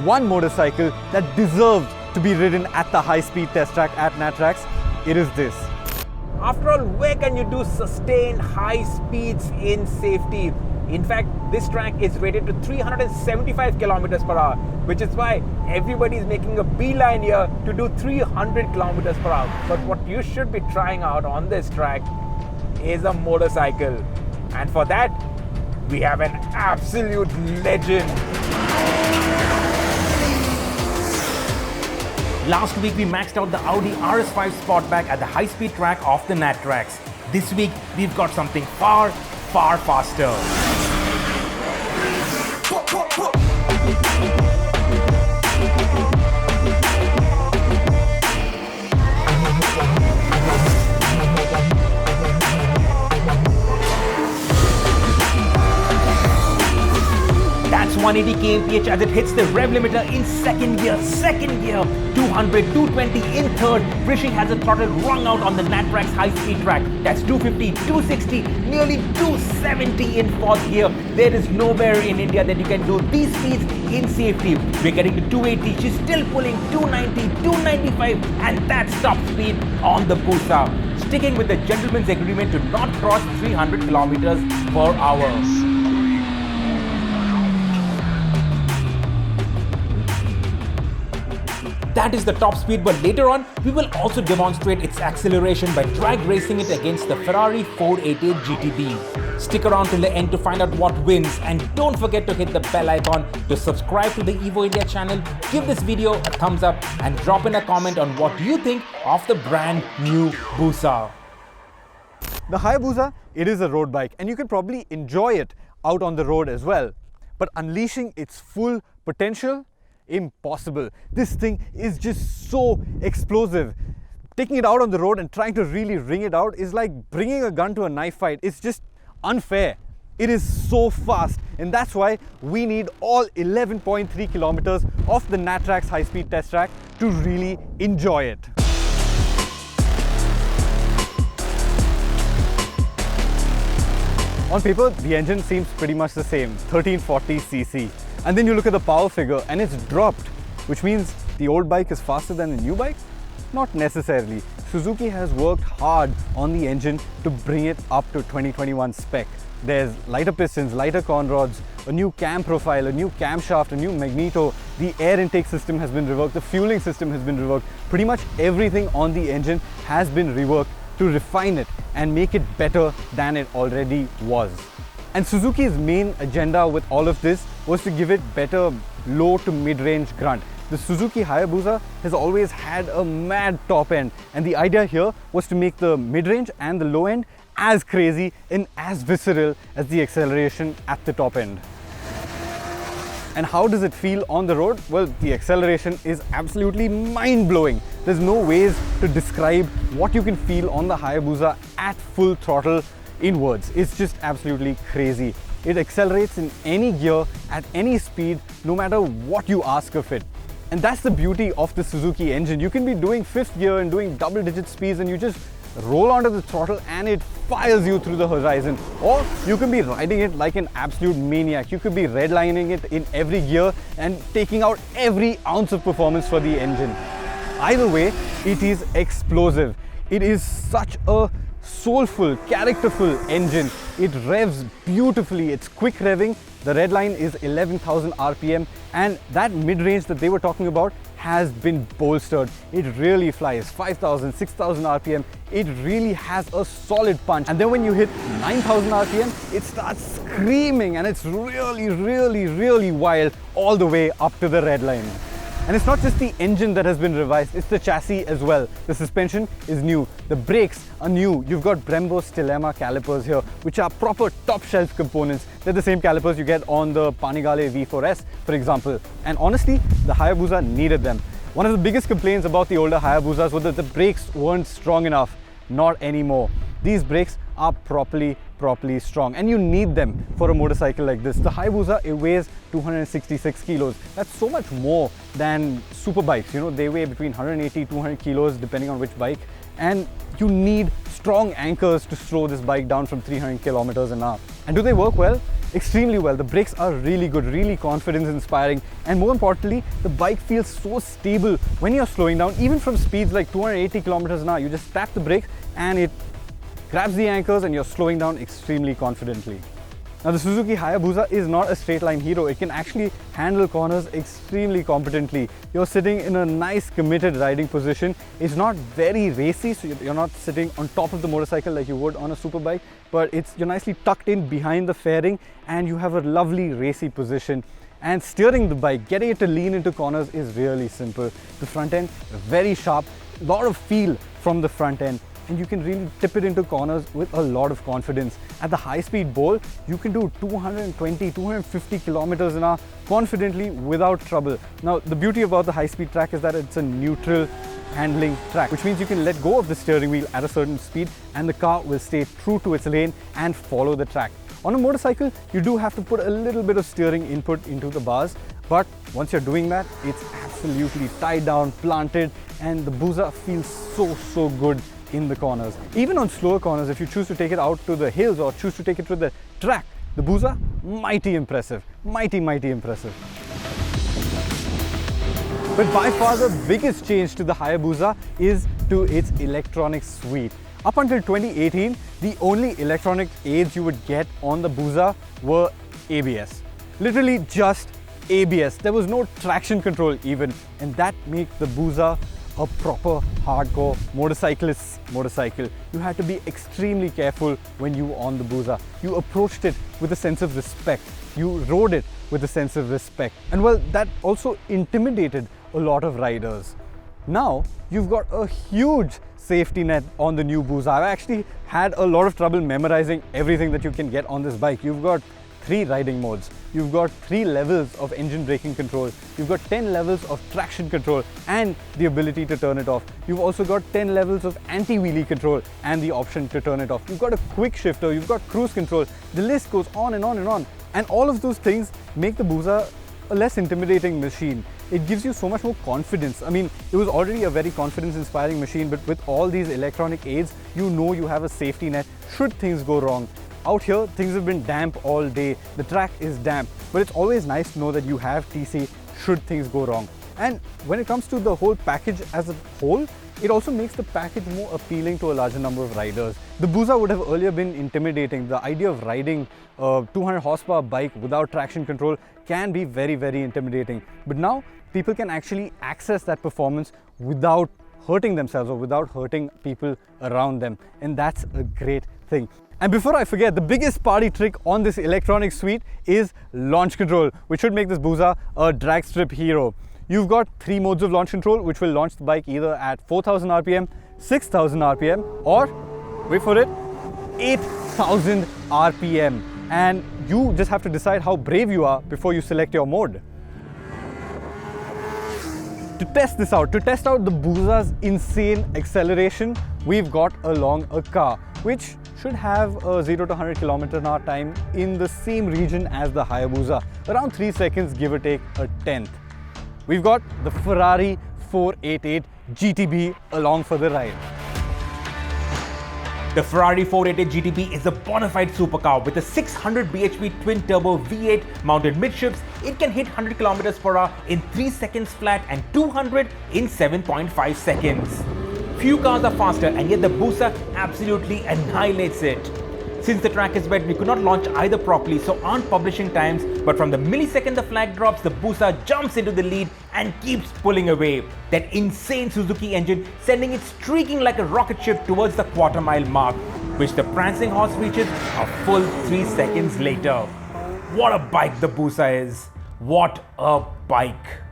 one motorcycle that deserved to be ridden at the high-speed test track at NATRAX, it is this. After all, where can you do sustained high speeds in safety? In fact, this track is rated to 375 kilometers per hour, which is why everybody is making a beeline here to do 300 kilometers per hour. But what you should be trying out on this track is a motorcycle. And for that, we have an absolute legend. Last week, we maxed out the Audi RS5 Sportback at the high-speed track of the NATRAX. This week, we've got something far, far faster. That's 180 kmph as it hits the rev limiter in second gear, 200, 220 in third. Rishi has a throttle wrung out on the NATRAX high-speed track. That's 250, 260, nearly 270 in fourth gear. There is nowhere in India that you can do these speeds in safety. We're getting to 280, she's still pulling 290, 295, and that's top speed on the Busa. Sticking with the gentleman's agreement to not cross 300 kilometers per hour. That is the top speed, but later on, we will also demonstrate its acceleration by drag racing it against the Ferrari 488 GTB. Stick around till the end to find out what wins, and don't forget to hit the bell icon to subscribe to the Evo India channel, give this video a thumbs up, and drop in a comment on what you think of the brand new Busa. The Hayabusa, it is a road bike, and you can probably enjoy it out on the road as well. But unleashing its full potential, impossible. This thing is just so explosive. Taking it out on the road and trying to really wring it out is like bringing a gun to a knife fight. It's just unfair. It is so fast, and that's why we need all 11.3 kilometers of the NATRAX high-speed test track to really enjoy it. On paper, the engine seems pretty much the same, 1340cc. And then you look at the power figure and it's dropped, which means the old bike is faster than the new bike? Not necessarily. Suzuki has worked hard on the engine to bring it up to 2021 spec. There's lighter pistons, lighter con rods, a new cam profile, a new camshaft, a new magneto. The air intake system has been reworked, the fueling system has been reworked. Pretty much everything on the engine has been reworked to refine it and make it better than it already was. And Suzuki's main agenda with all of this was to give it better low to mid-range grunt. The Suzuki Hayabusa has always had a mad top end, and the idea here was to make the mid-range and the low end as crazy and as visceral as the acceleration at the top end. And how does it feel on the road? Well, the acceleration is absolutely mind-blowing. There's no ways to describe what you can feel on the Hayabusa at full throttle in words. It's just absolutely crazy. It accelerates in any gear at any speed, no matter what you ask of it. And that's the beauty of the Suzuki engine. You can be doing fifth gear and doing double-digit speeds and you just roll onto the throttle and it fires you through the horizon. Or you can be riding it like an absolute maniac. You could be redlining it in every gear and taking out every ounce of performance for the engine. Either way, it is explosive. It is such a soulful, characterful engine. It revs beautifully. It's quick revving. The red line is 11,000 RPM, and that mid-range that they were talking about has been bolstered. It really flies 5,000, 6,000 RPM. It really has a solid punch. And then when you hit 9,000 RPM, it starts screaming and it's really, really, really wild all the way up to the red line. And it's not just the engine that has been revised, it's the chassis as well. The suspension is new, the brakes are new. You've got Brembo Stilema calipers here, which are proper top shelf components. They're the same calipers you get on the Panigale V4S, for example. And honestly, the Hayabusa needed them. One of the biggest complaints about the older Hayabusas was that the brakes weren't strong enough. Not anymore. These brakes are properly strong, and you need them for a motorcycle like this. The Hayabusa, it weighs 266 kilos. That's so much more than superbikes. You know, they weigh between 180 200 kilos depending on which bike, and you need strong anchors to slow this bike down from 300 kilometers an hour. And do they work well? extremely well. The brakes are really good, really confidence inspiring, and more importantly, the bike feels so stable when you're slowing down. Even from speeds like 280 kilometers an hour, you just tap the brake and it grabs the anchors and you're slowing down extremely confidently. Now the Suzuki Hayabusa is not a straight line hero. It can actually handle corners extremely competently. You're sitting in a nice committed riding position. It's not very racy, so you're not sitting on top of the motorcycle like you would on a superbike, but you're nicely tucked in behind the fairing and you have a lovely racy position. And steering the bike, getting it to lean into corners is really simple. The front end, very sharp, a lot of feel from the front end, and you can really tip it into corners with a lot of confidence. At the high-speed bowl, you can do 220, 250 kilometers an hour confidently without trouble. Now, the beauty about the high-speed track is that it's a neutral handling track, which means you can let go of the steering wheel at a certain speed and the car will stay true to its lane and follow the track. On a motorcycle, you do have to put a little bit of steering input into the bars, but once you're doing that, it's absolutely tied down, planted, and the Busa feels so good in the corners. Even on slower corners, if you choose to take it out to the hills or choose to take it to the track, the Busa, mighty impressive, mighty impressive. But by far the biggest change to the Hayabusa is to its electronic suite. Up until 2018, the only electronic aids you would get on the Busa were ABS. Literally just ABS. There was no traction control even, and that made the Busa a proper hardcore motorcyclist's motorcycle. You had to be extremely careful when you were on the Busa. You approached it with a sense of respect. You rode it with a sense of respect. And well, that also intimidated a lot of riders. Now, you've got a huge safety net on the new Busa. I've actually had a lot of trouble memorizing everything that you can get on this bike. You've got 3 riding modes. You've got 3 levels of engine braking control. You've got 10 levels of traction control and the ability to turn it off. You've also got 10 levels of anti-wheelie control and the option to turn it off. You've got a quick shifter, you've got cruise control. The list goes on and on and on. And all of those things make the Busa a less intimidating machine. It gives you so much more confidence. I mean, it was already a very confidence-inspiring machine, but with all these electronic aids, you know you have a safety net should things go wrong. Out here, things have been damp all day. The track is damp, but it's always nice to know that you have TC should things go wrong. And when it comes to the whole package as a whole, it also makes the package more appealing to a larger number of riders. The Busa would have earlier been intimidating. The idea of riding a 200 horsepower bike without traction control can be very intimidating. But now, people can actually access that performance without hurting themselves or without hurting people around them. And that's a great thing. And before I forget, the biggest party trick on this electronic suite is launch control, which should make this Busa a drag strip hero. You've got 3 modes of launch control, which will launch the bike either at 4,000 RPM, 6,000 RPM, or, wait for it, 8,000 RPM. And you just have to decide how brave you are before you select your mode. To test this out, to test out the Busa's insane acceleration, we've got along a car, which should have a 0 to 100 km/h time in the same region as the Hayabusa, around 3 seconds, give or take a tenth. We've got the Ferrari 488 GTB along for the ride. The Ferrari 488 GTB is a bona fide supercar with a 600 bhp twin-turbo V8 mounted midships. It can hit 100 km/h in 3 seconds flat and 200 in 7.5 seconds. Few cars are faster, and yet the Busa absolutely annihilates it. Since the track is wet, we could not launch either properly, so aren't publishing times, but from the millisecond the flag drops, the Busa jumps into the lead and keeps pulling away. That insane Suzuki engine sending it streaking like a rocket ship towards the quarter-mile mark, which the prancing horse reaches a full 3 seconds later. What a bike the Busa is! What a bike!